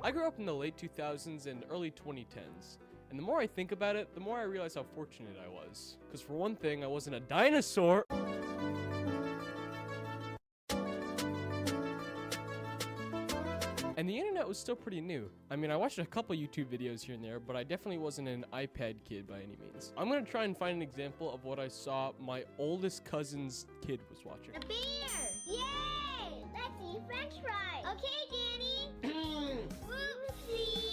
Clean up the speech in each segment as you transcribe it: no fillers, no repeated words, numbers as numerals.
I grew up in the late 2000s and early 2010s. And the more I think about it, the more I realize how fortunate I was. Because for one thing, I wasn't a dinosaur. And the internet was still pretty new. I mean, I watched a couple YouTube videos here and there, but I definitely wasn't an iPad kid by any means. I'm gonna try and find an example of what I saw my oldest cousin's kid was watching. A beer! Yay! Let's eat french fries! Okay, Danny! Whoopsies!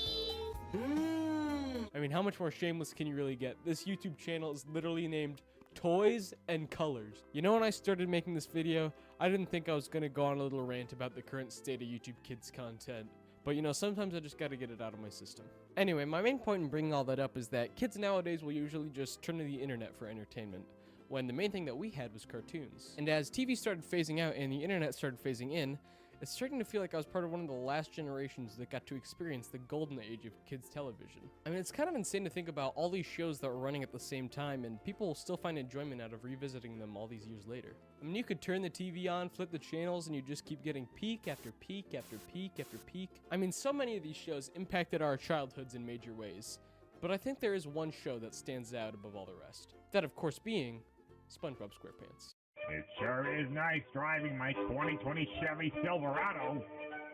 I mean, how much more shameless can you really get? This YouTube channel is literally named Toys and Colors. You know, when I started making this video, I didn't think I was gonna go on a little rant about the current state of YouTube Kids content. But you know, sometimes I just gotta get it out of my system. Anyway, my main point in bringing all that up is that kids nowadays will usually just turn to the internet for entertainment, when the main thing that we had was cartoons. And as TV started phasing out and the internet started phasing in, it's starting to feel like I was part of one of the last generations that got to experience the golden age of kids television. I mean, it's kind of insane to think about all these shows that were running at the same time, and people will still find enjoyment out of revisiting them all these years later. I mean, you could turn the TV on, flip the channels, and you just keep getting peak after peak after peak after peak. I mean, so many of these shows impacted our childhoods in major ways, but I think there is one show that stands out above all the rest. That, of course, being SpongeBob SquarePants. It sure is nice driving my 2020 Chevy Silverado.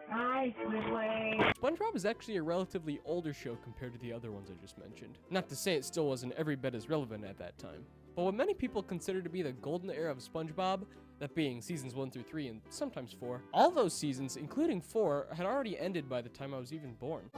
Hi, Squidward. SpongeBob is actually a relatively older show compared to the other ones I just mentioned. Not to say it still wasn't every bit as relevant at that time. But what many people consider to be the golden era of SpongeBob, that being seasons 1 through 3 and sometimes 4, all those seasons, including 4, had already ended by the time I was even born.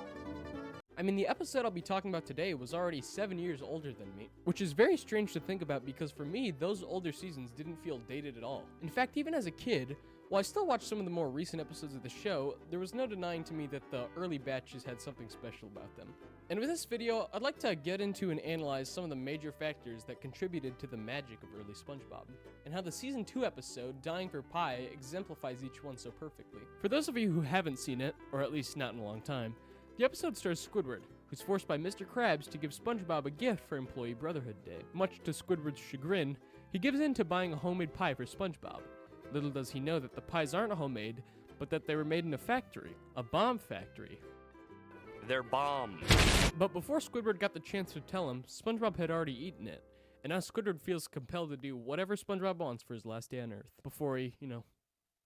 I mean, the episode I'll be talking about today was already 7 years older than me, which is very strange to think about because for me, those older seasons didn't feel dated at all. In fact, even as a kid, while I still watched some of the more recent episodes of the show, there was no denying to me that the early batches had something special about them. And with this video, I'd like to get into and analyze some of the major factors that contributed to the magic of early SpongeBob, and how the season 2 episode, Dying for Pie, exemplifies each one so perfectly. For those of you who haven't seen it, or at least not in a long time, the episode stars Squidward, who's forced by Mr. Krabs to give SpongeBob a gift for Employee Brotherhood Day. Much to Squidward's chagrin, he gives in to buying a homemade pie for SpongeBob. Little does he know that the pies aren't homemade, but that they were made in a factory, a bomb factory. They're bombs. But before Squidward got the chance to tell him, SpongeBob had already eaten it, and now Squidward feels compelled to do whatever SpongeBob wants for his last day on Earth, before he,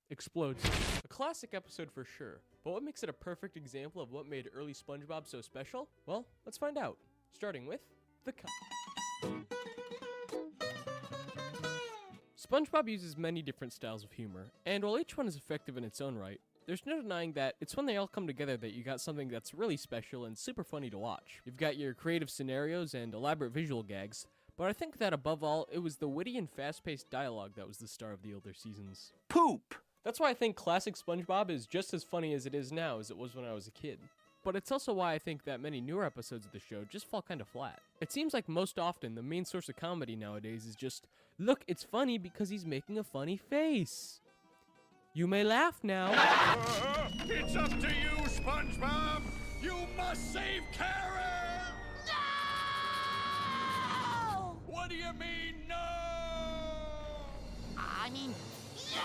explodes. A classic episode for sure, but what makes it a perfect example of what made early SpongeBob so special? Well, let's find out, starting with the cut. SpongeBob uses many different styles of humor, and while each one is effective in its own right, there's no denying that it's when they all come together that you got something that's really special and super funny to watch. You've got your creative scenarios and elaborate visual gags, but I think that above all, it was the witty and fast-paced dialogue that was the star of the older seasons. Poop! That's why I think classic SpongeBob is just as funny as it is now as it was when I was a kid. But it's also why I think that many newer episodes of the show just fall kind of flat. It seems like most often the main source of comedy nowadays is just, look, it's funny because he's making a funny face. You may laugh now. It's up to you, SpongeBob! You must save Karen! No! What do you mean, no? I mean, yeah!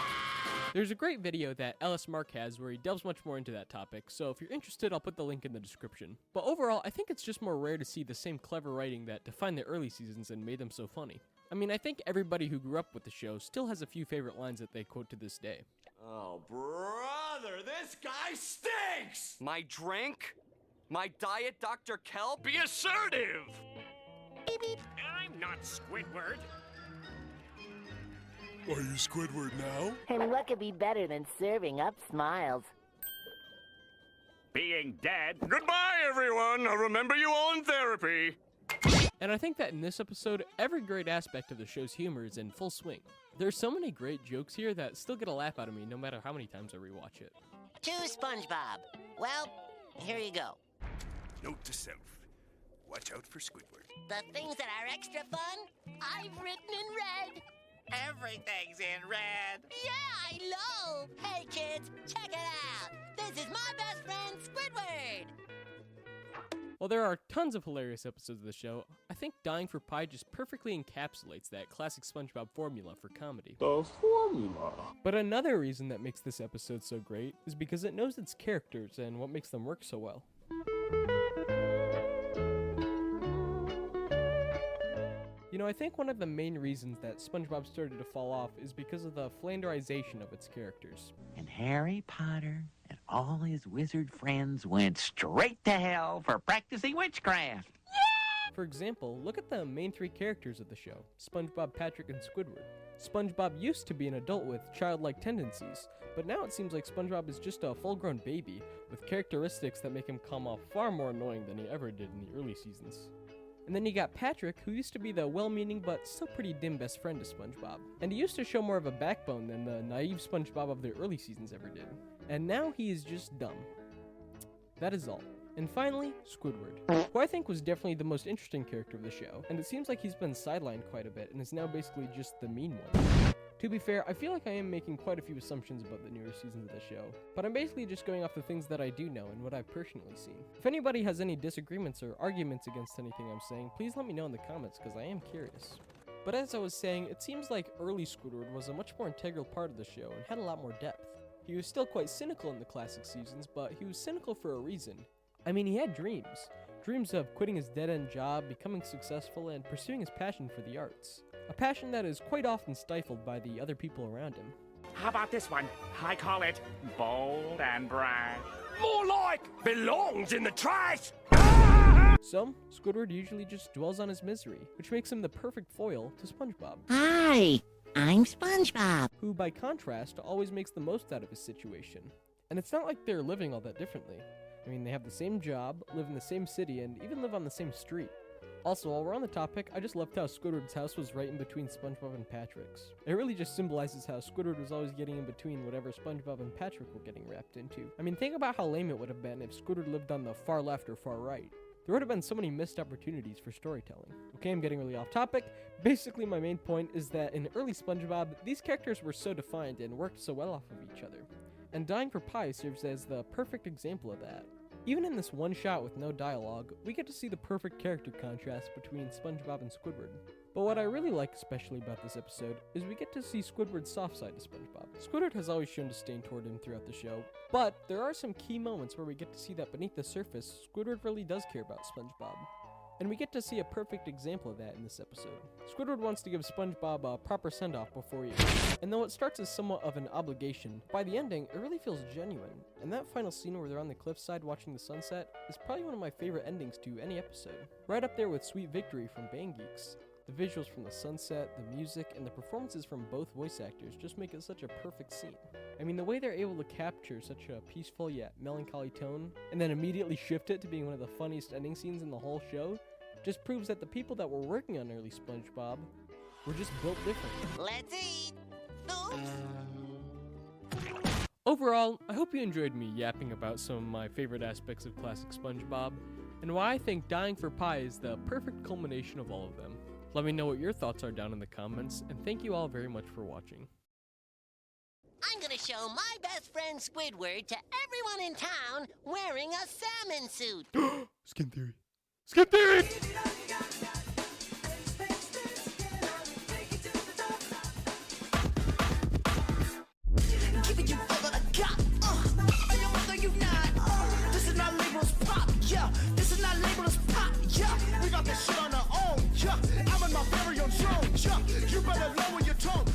There's a great video that Ellis Mark has where he delves much more into that topic, so if you're interested, I'll put the link in the description. But overall, I think it's just more rare to see the same clever writing that defined the early seasons and made them so funny. I mean, I think everybody who grew up with the show still has a few favorite lines that they quote to this day. Oh, brother, this guy stinks! My drink? My diet Dr. Kelp? Be assertive! Beep, beep. I'm not Squidward. Are you Squidward now? And what could be better than serving up smiles? Being dead. Goodbye, everyone. I'll remember you all in therapy. And I think that in this episode, every great aspect of the show's humor is in full swing. There's so many great jokes here that still get a laugh out of me no matter how many times I rewatch it. To SpongeBob. Well, here you go. Note to self. Watch out for Squidward. The things that are extra fun, I've written in red. Everything's in red. Yeah, I know. Hey, kids, check it out. This is my best friend, Squidward. While there are tons of hilarious episodes of the show, I think Dying for Pie just perfectly encapsulates that classic SpongeBob formula for comedy. The formula. But another reason that makes this episode so great is because it knows its characters and what makes them work so well. You know, I think one of the main reasons that SpongeBob started to fall off is because of the flanderization of its characters. And Harry Potter and all his wizard friends went straight to hell for practicing witchcraft. For example, look at the main three characters of the show, SpongeBob, Patrick, and Squidward. SpongeBob used to be an adult with childlike tendencies, but now it seems like SpongeBob is just a full-grown baby with characteristics that make him come off far more annoying than he ever did in the early seasons. And then you got Patrick, who used to be the well-meaning but still pretty dim best friend to SpongeBob. And he used to show more of a backbone than the naive SpongeBob of the early seasons ever did. And now he is just dumb. That is all. And finally, Squidward, who I think was definitely the most interesting character of the show, and it seems like he's been sidelined quite a bit and is now basically just the mean one. To be fair, I feel like I am making quite a few assumptions about the newer seasons of the show, but I'm basically just going off the things that I do know and what I've personally seen. If anybody has any disagreements or arguments against anything I'm saying, please let me know in the comments because I am curious. But as I was saying, it seems like early Squidward was a much more integral part of the show and had a lot more depth. He was still quite cynical in the classic seasons, but he was cynical for a reason. I mean, he had dreams. Dreams of quitting his dead-end job, becoming successful, and pursuing his passion for the arts. A passion that is quite often stifled by the other people around him. How about this one? I call it bold and brash. More like belongs in the trash. So, Squidward usually just dwells on his misery, which makes him the perfect foil to SpongeBob. Hi, I'm SpongeBob. Who, by contrast, always makes the most out of his situation. And it's not like they're living all that differently. I mean, they have the same job, live in the same city, and even live on the same street. Also, while we're on the topic, I just loved how Squidward's house was right in between SpongeBob and Patrick's. It really just symbolizes how Squidward was always getting in between whatever SpongeBob and Patrick were getting wrapped into. I mean, think about how lame it would have been if Squidward lived on the far left or far right. There would have been so many missed opportunities for storytelling. Okay, I'm getting really off topic. Basically, my main point is that in early SpongeBob, these characters were so defined and worked so well off of each other. And Dying for Pie serves as the perfect example of that. Even in this one shot with no dialogue, we get to see the perfect character contrast between SpongeBob and Squidward. But what I really like especially about this episode is we get to see Squidward's soft side to SpongeBob. Squidward has always shown disdain toward him throughout the show, but there are some key moments where we get to see that beneath the surface, Squidward really does care about SpongeBob. And we get to see a perfect example of that in this episode. Squidward wants to give SpongeBob a proper send-off before he... And though it starts as somewhat of an obligation, by the ending, it really feels genuine. And that final scene where they're on the cliffside watching the sunset is probably one of my favorite endings to any episode. Right up there with Sweet Victory from Bang Geeks. The visuals from the sunset, the music, and the performances from both voice actors just make it such a perfect scene. I mean, the way they're able to capture such a peaceful yet melancholy tone, and then immediately shift it to being one of the funniest ending scenes in the whole show, just proves that the people that were working on early SpongeBob were just built differently. Let's eat. Overall, I hope you enjoyed me yapping about some of my favorite aspects of classic SpongeBob, and why I think Dying for Pie is the perfect culmination of all of them. Let me know what your thoughts are down in the comments, and thank you all very much for watching. I'm gonna show my best friend Squidward to everyone in town wearing a salmon suit. Skin theory. Skin theory! Giving you all that I got. I am what you not. This is not labeled as pop. Yeah, this is not labeled as pop. Yeah, we got this shit on our own. Yeah, I'm in my very own zone. Yeah, you better lower your tone.